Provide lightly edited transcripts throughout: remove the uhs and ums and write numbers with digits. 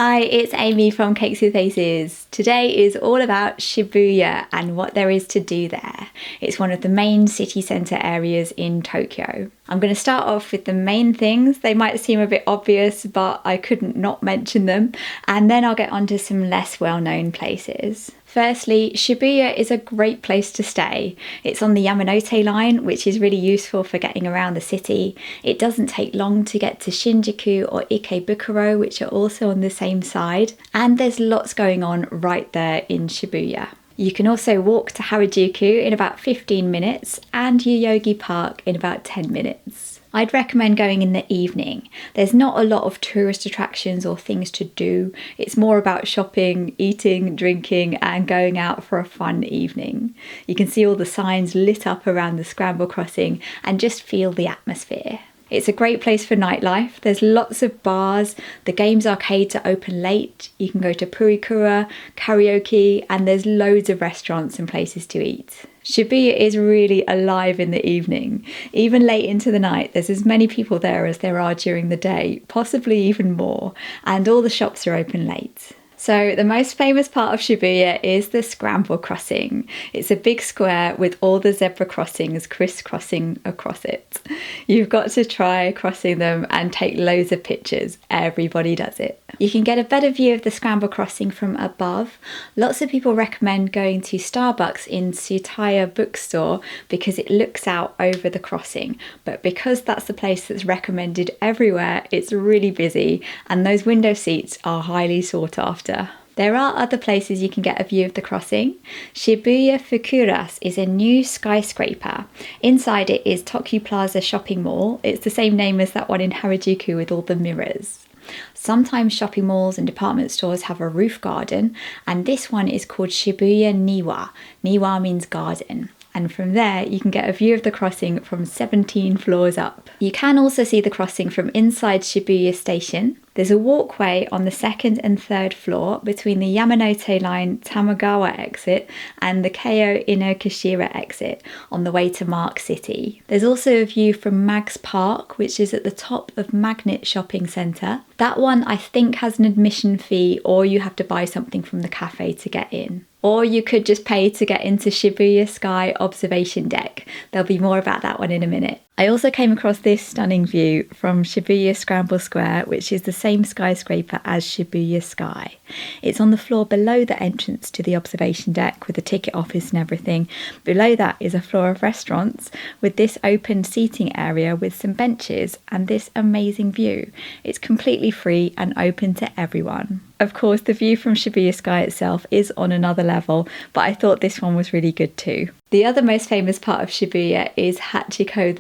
Hi, it's Amy from Cakes with Faces. Today is all about Shibuya and what there is to do there. It's one of the main city centre areas in Tokyo. I'm going to start off with the main things. They might seem a bit obvious, but I couldn't not mention them. And then I'll get on to some less well-known places. Firstly, Shibuya is a great place to stay. It's on the Yamanote line, which is really useful for getting around the city. It doesn't take long to get to Shinjuku or Ikebukuro, which are also on the same side. And there's lots going on right there in Shibuya. You can also walk to Harajuku in about 15 minutes and Yoyogi Park in about 10 minutes. I'd recommend going in the evening. There's not a lot of tourist attractions or things to do. It's more about shopping, eating, drinking and going out for a fun evening. You can see all the signs lit up around the Scramble crossing and just feel the atmosphere. It's a great place for nightlife. There's lots of bars, the games arcades are open late, you can go to purikura, karaoke, and there's loads of restaurants and places to eat. Shibuya is really alive in the evening. Even late into the night, there's as many people there as there are during the day, possibly even more, and all the shops are open late. So the most famous part of Shibuya is the Scramble crossing. It's a big square with all the zebra crossings crisscrossing across it. You've got to try crossing them and take loads of pictures. Everybody does it. You can get a better view of the Scramble crossing from above. Lots of people recommend going to Starbucks in Tsutaya bookstore because it looks out over the crossing. But because that's the place that's recommended everywhere, it's really busy and those window seats are highly sought after. There are other places you can get a view of the crossing. Shibuya Fukuras is a new skyscraper. Inside it is Tokyu Plaza shopping mall. It's the same name as that one in Harajuku with all the mirrors. Sometimes shopping malls and department stores have a roof garden, and this one is called Shibuya Niwa. Niwa means garden. And from there you can get a view of the crossing from 17 floors up. You can also see the crossing from inside Shibuya Station. There's a walkway on the second and third floor between the Yamanote line Tamagawa exit and the Keio Inokashira exit on the way to Mark City. There's also a view from Mags Park, which is at the top of Magnet Shopping Centre. That one I think has an admission fee, or you have to buy something from the cafe to get in. Or you could just pay to get into Shibuya Sky observation deck. There'll be more about that one in a minute. I also came across this stunning view from Shibuya Scramble Square, which is the same skyscraper as Shibuya Sky. It's on the floor below the entrance to the observation deck with a ticket office and everything. Below that is a floor of restaurants with this open seating area with some benches and this amazing view. It's completely free and open to everyone. Of course, the view from Shibuya Sky itself is on another level, but I thought this one was really good too. The other most famous part of Shibuya is Hachiko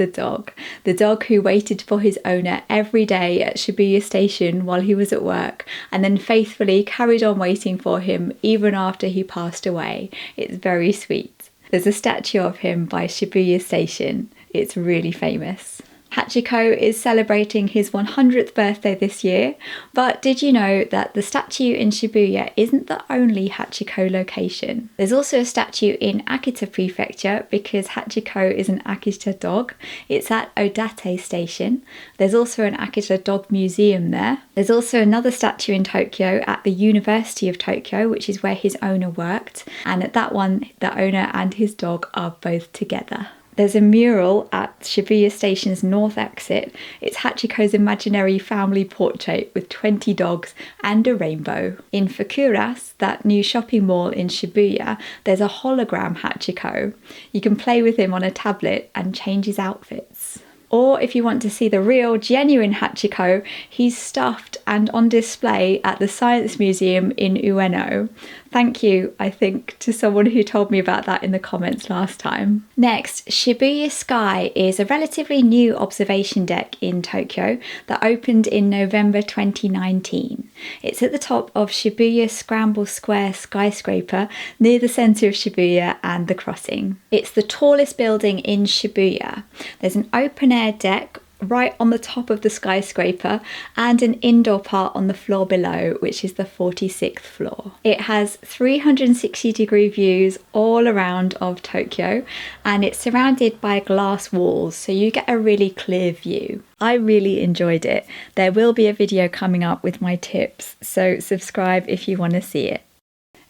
the dog who waited for his owner every day at Shibuya Station while he was at work and then faithfully carried on waiting for him even after he passed away. It's very sweet. There's a statue of him by Shibuya Station. It's really famous. Hachiko is celebrating his 100th birthday this year, but did you know that the statue in Shibuya isn't the only Hachiko location? There's also a statue in Akita Prefecture because Hachiko is an Akita dog. It's at Odate Station. There's also an Akita Dog Museum there. There's also another statue in Tokyo at the University of Tokyo, which is where his owner worked, and at that one, the owner and his dog are both together. There's a mural at Shibuya Station's north exit. It's Hachiko's imaginary family portrait with 20 dogs and a rainbow. In Fukuras, that new shopping mall in Shibuya, there's a hologram Hachiko. You can play with him on a tablet and change his outfits. Or if you want to see the real, genuine Hachiko, he's stuffed and on display at the Science Museum in Ueno. Thank you, I think, to someone who told me about that in the comments last time. Next, Shibuya Sky is a relatively new observation deck in Tokyo that opened in November 2019. It's at the top of Shibuya Scramble Square skyscraper near the centre of Shibuya and the crossing. It's the tallest building in Shibuya. There's an open-air deck right on the top of the skyscraper, and an indoor part on the floor below, which is the 46th floor. It has 360-degree views all around of Tokyo, and it's surrounded by glass walls, so you get a really clear view. I really enjoyed it. There will be a video coming up with my tips, so subscribe if you want to see it.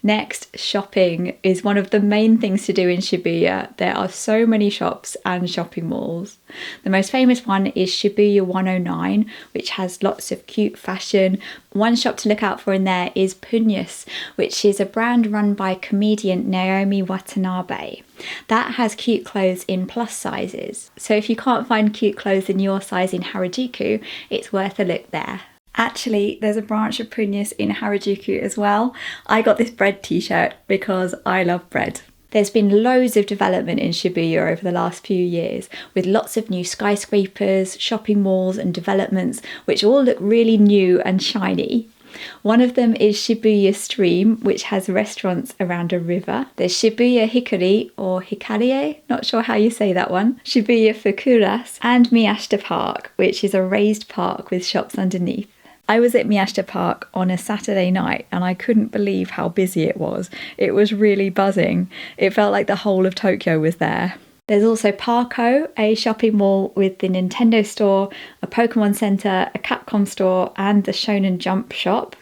Next, shopping is one of the main things to do in Shibuya. There are so many shops and shopping malls. The most famous one is Shibuya 109, which has lots of cute fashion. One shop to look out for in there is Punyas, which is a brand run by comedian Naomi Watanabe. That has cute clothes in plus sizes. So if you can't find cute clothes in your size in Harajuku, it's worth a look there. Actually, there's a branch of Punyas in Harajuku as well. I got this bread t-shirt because I love bread. There's been loads of development in Shibuya over the last few years, with lots of new skyscrapers, shopping malls and developments which all look really new and shiny. One of them is Shibuya Stream, which has restaurants around a river. There's Shibuya Hikari, or Hikarie, not sure how you say that one, Shibuya Fukuras, and Miyashita Park, which is a raised park with shops underneath. I was at Miyashita Park on a Saturday night and I couldn't believe how busy it was. It was really buzzing. It felt like the whole of Tokyo was there. There's also Parco, a shopping mall with the Nintendo store, a Pokemon Center, a Capcom store, and the Shonen Jump shop.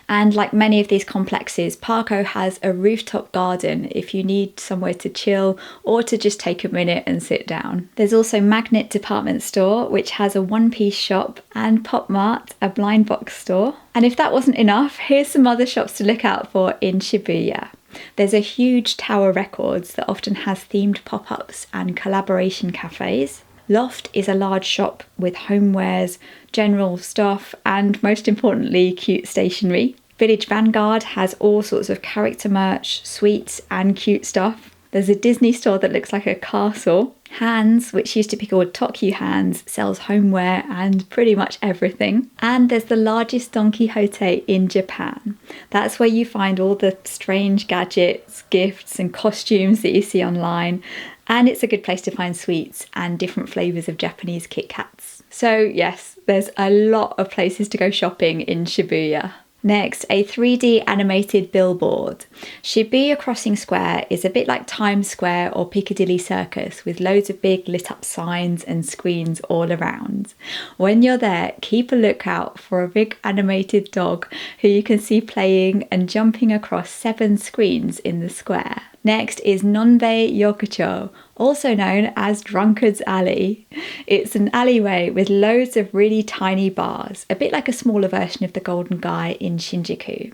And like many of these complexes, Parco has a rooftop garden if you need somewhere to chill or to just take a minute and sit down. There's also Magnet Department Store, which has a one-piece shop, and Pop Mart, a blind box store. And if that wasn't enough, here's some other shops to look out for in Shibuya. There's a huge Tower Records that often has themed pop-ups and collaboration cafes. Loft is a large shop with homewares, general stuff, and most importantly, cute stationery. Village Vanguard has all sorts of character merch, sweets, and cute stuff. There's a Disney store that looks like a castle. Hands, which used to be called Tokyu Hands, sells homeware and pretty much everything. And there's the largest Don Quixote in Japan. That's where you find all the strange gadgets, gifts, and costumes that you see online. And it's a good place to find sweets and different flavours of Japanese Kit Kats. So yes, there's a lot of places to go shopping in Shibuya. Next, a 3D animated billboard. Shibuya Crossing Square is a bit like Times Square or Piccadilly Circus, with loads of big lit up signs and screens all around. When you're there, keep a lookout for a big animated dog who you can see playing and jumping across 7 screens in the square. Next is Nonbei Yokocho, also known as Drunkard's Alley. It's an alleyway with loads of really tiny bars, a bit like a smaller version of the Golden Guy in Shinjuku.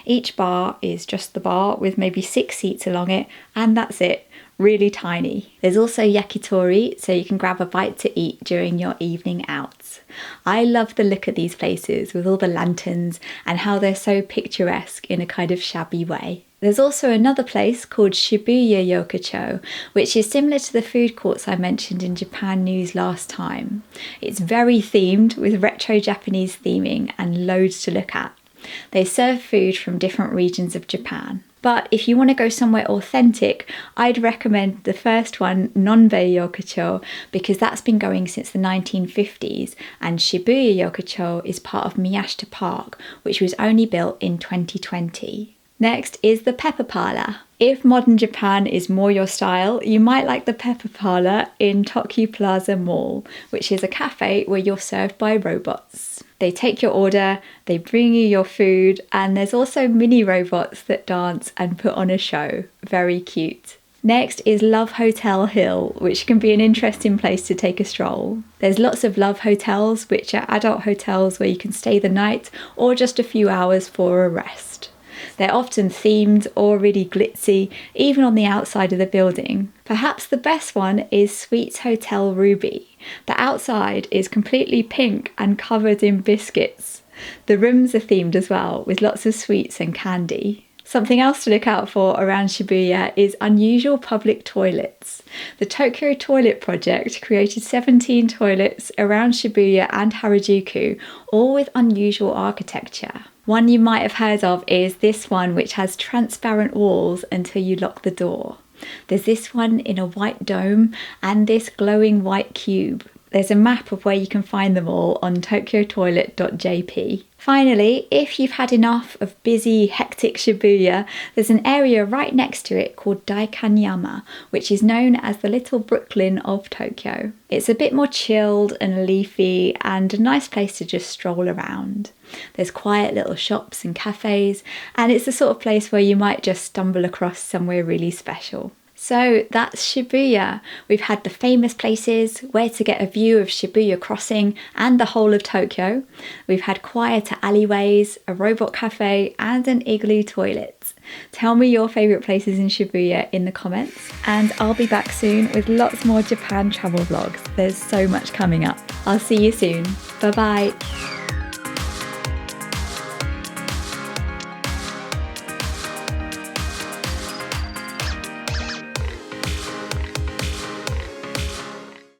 Each bar is just the bar with maybe 6 seats along it, and that's it, really tiny. There's also yakitori, so you can grab a bite to eat during your evening outs. I love the look of these places with all the lanterns and how they're so picturesque in a kind of shabby way. There's also another place called Shibuya Yokocho, which is similar to the food courts I mentioned in Japan News last time. It's very themed with retro Japanese theming and loads to look at. They serve food from different regions of Japan. But if you want to go somewhere authentic, I'd recommend the first one, Nonbei Yokocho, because that's been going since the 1950s, and Shibuya Yokocho is part of Miyashita Park, which was only built in 2020. Next is the Pepper Parlour. If modern Japan is more your style, you might like the Pepper Parlour in Tokyu Plaza Mall, which is a cafe where you're served by robots. They take your order, they bring you your food, and there's also mini robots that dance and put on a show. Very cute. Next is Love Hotel Hill, which can be an interesting place to take a stroll. There's lots of love hotels, which are adult hotels where you can stay the night or just a few hours for a rest. They're often themed or really glitzy, even on the outside of the building. Perhaps the best one is Sweets Hotel Ruby. The outside is completely pink and covered in biscuits. The rooms are themed as well, with lots of sweets and candy. Something else to look out for around Shibuya is unusual public toilets. The Tokyo Toilet Project created 17 toilets around Shibuya and Harajuku, all with unusual architecture. One you might have heard of is this one, which has transparent walls until you lock the door. There's this one in a white dome and this glowing white cube. There's a map of where you can find them all on tokyotoilet.jp. Finally, if you've had enough of busy, hectic Shibuya, there's an area right next to it called Daikanyama, which is known as the little Brooklyn of Tokyo. It's a bit more chilled and leafy and a nice place to just stroll around. There's quiet little shops and cafes, and it's the sort of place where you might just stumble across somewhere really special. So that's Shibuya. We've had the famous places, where to get a view of Shibuya Crossing and the whole of Tokyo. We've had quieter alleyways, a robot cafe and an igloo toilet. Tell me your favourite places in Shibuya in the comments, and I'll be back soon with lots more Japan travel vlogs. There's so much coming up. I'll see you soon. Bye bye.